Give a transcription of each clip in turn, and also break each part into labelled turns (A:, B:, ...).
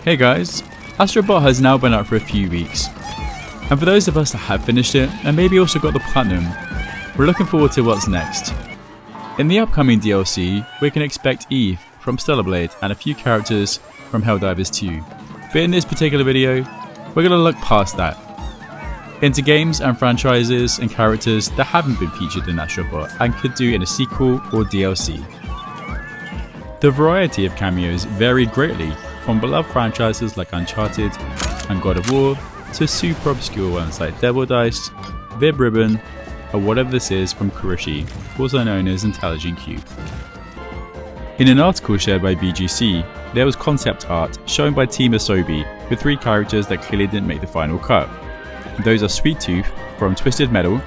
A: Hey guys, Astro Bot has now been out for a few weeks, and for those of us that have finished it and maybe also got the platinum, we're looking forward to what's next. In the upcoming DLC, we can expect Eve from Stellar Blade and a few characters from Helldivers 2, but in this particular video, we're going to look past that, into games and franchises and characters that haven't been featured in Astro Bot and could do in a sequel or DLC. The variety of cameos varied greatly, from beloved franchises like Uncharted and God of War to super obscure ones like Devil Dice, Vib Ribbon, or whatever this is from Kurishi, also known as Intelligent Cube. In an article shared by BGC, there was concept art shown by Team Asobi with 3 characters that clearly didn't make the final cut. Those are Sweet Tooth from Twisted Metal,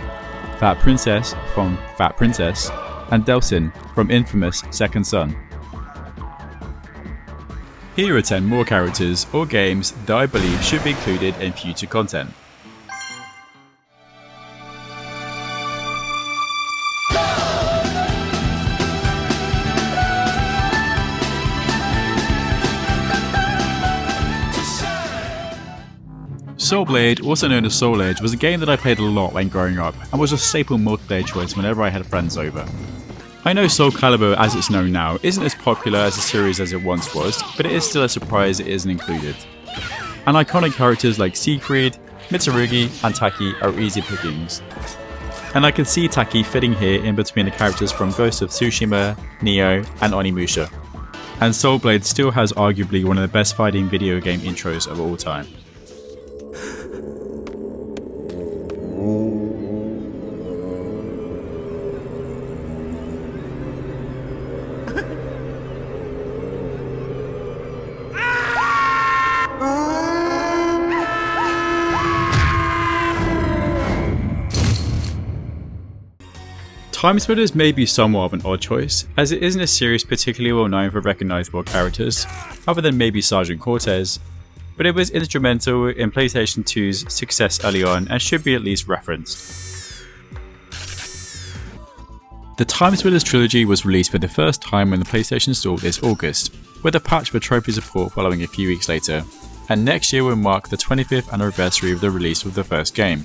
A: Fat Princess from Fat Princess, and Delsin from infamous Second Son. Here are 10 more characters or games that I believe should be included in future content. Soul Blade, also known as Soul Edge, was a game that I played a lot when growing up and was a staple multiplayer choice whenever I had friends over. I know Soul Calibur, as it's known now, isn't as popular as a series as it once was, but it is still a surprise it isn't included. And iconic characters like Siegfried, Mitsurugi and Taki are easy pickings. And I can see Taki fitting here in between the characters from Ghost of Tsushima, Nioh and Onimusha. And Soul Blade still has arguably one of the best fighting video game intros of all time. Time Splitters may be somewhat of an odd choice, as it isn't a series particularly well known for recognisable characters, other than maybe Sergeant Cortez, but it was instrumental in PlayStation 2's success early on and should be at least referenced. The Time Splitters trilogy was released for the first time on the PlayStation Store this August, with a patch for trophy support following a few weeks later, and next year will mark the 25th anniversary of the release of the first game.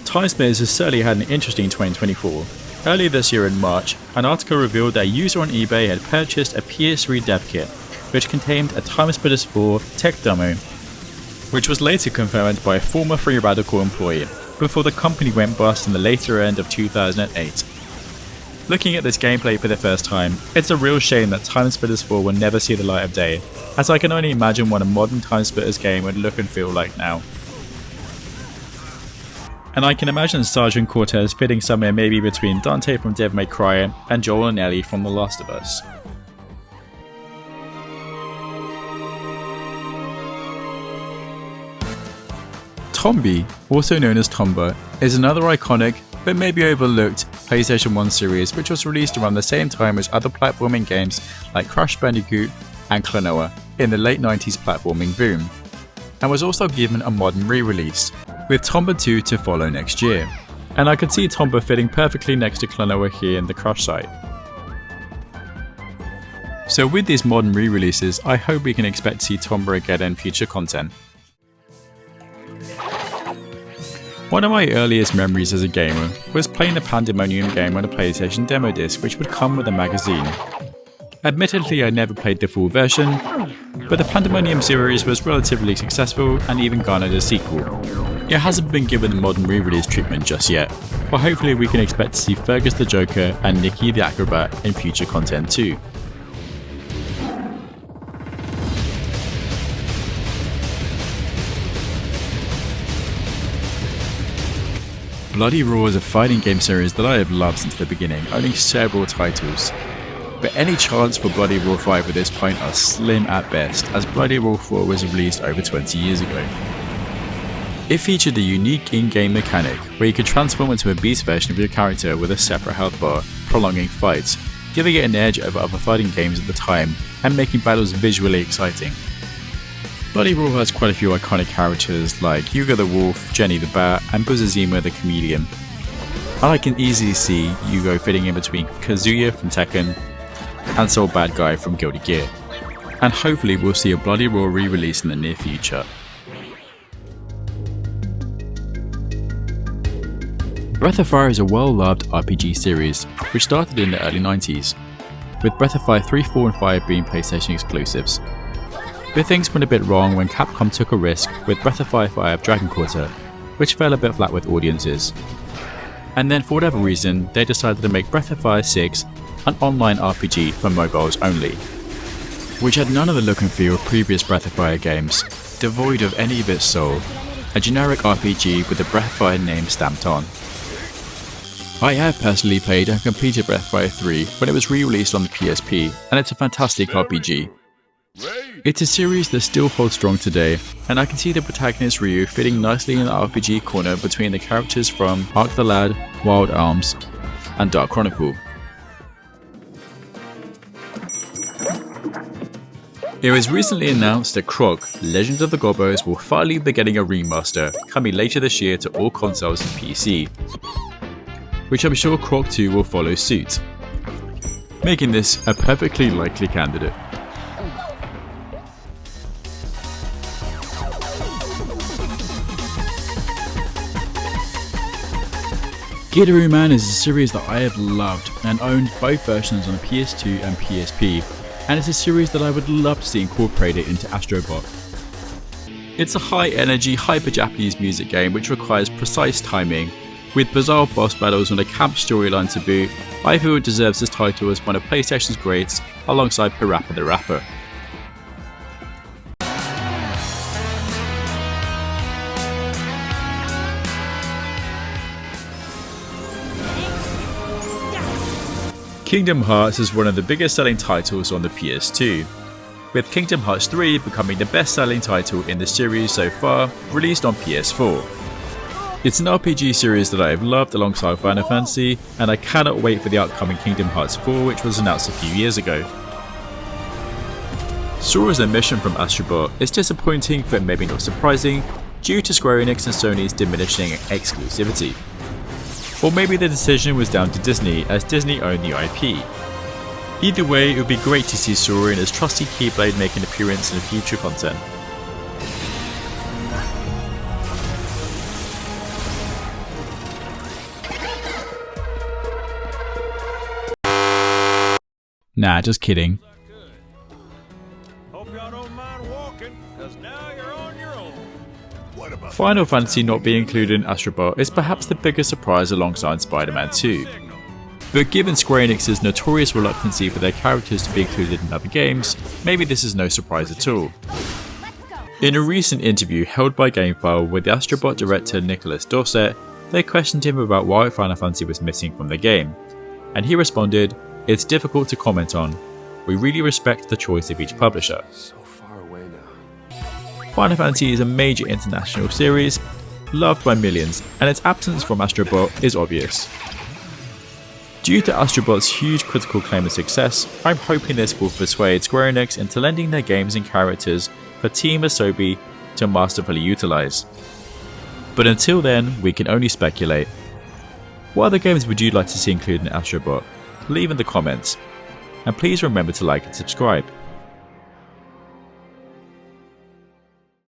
A: Time Splitters has certainly had an interesting 2024. Earlier this year in March, an article revealed that a user on eBay had purchased a PS3 dev kit, which contained a Time Splitters 4 tech demo, which was later confirmed by a former Free Radical employee, before the company went bust in the later end of 2008. Looking at this gameplay for the first time, it's a real shame that Time Splitters 4 will never see the light of day, as I can only imagine what a modern Time Splitters game would look and feel like now. And I can imagine Sergeant Cortez fitting somewhere maybe between Dante from Devil May Cry and Joel and Ellie from The Last of Us. Tombi, also known as Tomba, is another iconic but maybe overlooked PlayStation 1 series which was released around the same time as other platforming games like Crash Bandicoot and Klonoa in the late 90s platforming boom, and was also given a modern re-release, with Tomba 2 to follow next year, and I could see Tomba fitting perfectly next to Klonoa here in the Crush site. So with these modern re-releases, I hope we can expect to see Tomba again in future content. One of my earliest memories as a gamer was playing the Pandemonium game on a PlayStation demo disc which would come with a magazine. Admittedly, I never played the full version, but the Pandemonium series was relatively successful and even garnered a sequel. It hasn't been given the modern re-release treatment just yet, but hopefully we can expect to see Fergus the Joker and Nikki the Acrobat in future content too. Bloody Roar is a fighting game series that I have loved since the beginning, owning several titles. But any chance for Bloody Roar 5 at this point are slim at best, as Bloody Roar 4 was released over 20 years ago. It featured a unique in-game mechanic where you could transform into a beast version of your character with a separate health bar, prolonging fights, giving it an edge over other fighting games at the time and making battles visually exciting. Bloody Roar has quite a few iconic characters like Yuga the Wolf, Jenny the Bat and Buzazima the Chameleon. And I can easily see Yugo fitting in between Kazuya from Tekken and Soul Bad Guy from Guilty Gear. and hopefully we'll see a bloody raw re-release in the near future. Breath of Fire is a well-loved RPG series which started in the early 90s, with Breath of Fire 3, 4 and 5 being PlayStation exclusives. But things went a bit wrong when Capcom took a risk with Breath of Fire 5 Dragon Quarter, which fell a bit flat with audiences. And then for whatever reason, they decided to make Breath of Fire 6 an online RPG for mobiles only, which had none of the look and feel of previous Breath of Fire games, devoid of any of its soul, a generic RPG with the Breath of Fire name stamped on. I have personally played and completed Breath of Fire 3 when it was re-released on the PSP, and it's a fantastic RPG. It's a series that still holds strong today, and I can see the protagonist Ryu fitting nicely in the RPG corner between the characters from Ark the Lad, Wild Arms, and Dark Chronicle. It was recently announced that Croc, Legend of the Gobbos will finally be getting a remaster, coming later this year to all consoles and PC, which I'm sure Croc 2 will follow suit, making this a perfectly likely candidate. Gitaroo Man is a series that I have loved and owned both versions on PS2 and PSP, and it's a series that I would love to see incorporated into Astro Bot. It's a high energy, hyper Japanese music game which requires precise timing, with bizarre boss battles and a camp storyline to boot. I feel it deserves this title as one of PlayStation's greats alongside Parappa the Rapper. Kingdom Hearts is one of the biggest selling titles on the PS2, with Kingdom Hearts 3 becoming the best selling title in the series so far, released on PS4. It's an RPG series that I have loved alongside Final Fantasy, and I cannot wait for the upcoming Kingdom Hearts 4, which was announced a few years ago. Sora's omission from Astro Bot is disappointing but maybe not surprising due to Square Enix and Sony's diminishing exclusivity. Or maybe the decision was down to Disney, as Disney owned the IP. Either way, it would be great to see Sora and his trusty Keyblade make an appearance in future content. Nah, just kidding. Final Fantasy not being included in Astro Bot is perhaps the biggest surprise alongside Spider-Man 2. But given Square Enix's notorious reluctancy for their characters to be included in other games, maybe this is no surprise at all. In a recent interview held by GameFile with the Astro Bot director Nicholas Dorset, they questioned him about why Final Fantasy was missing from the game, and he responded, "It's difficult to comment on. We really respect the choice of each publisher." Final Fantasy is a major international series, loved by millions, and its absence from Astro Bot is obvious. Due to Astro Bot's huge critical acclaim and success, I'm hoping this will persuade Square Enix into lending their games and characters for Team Asobi to masterfully utilise. But until then, we can only speculate. What other games would you like to see included in Astro Bot? Leave in the comments, and please remember to like and subscribe.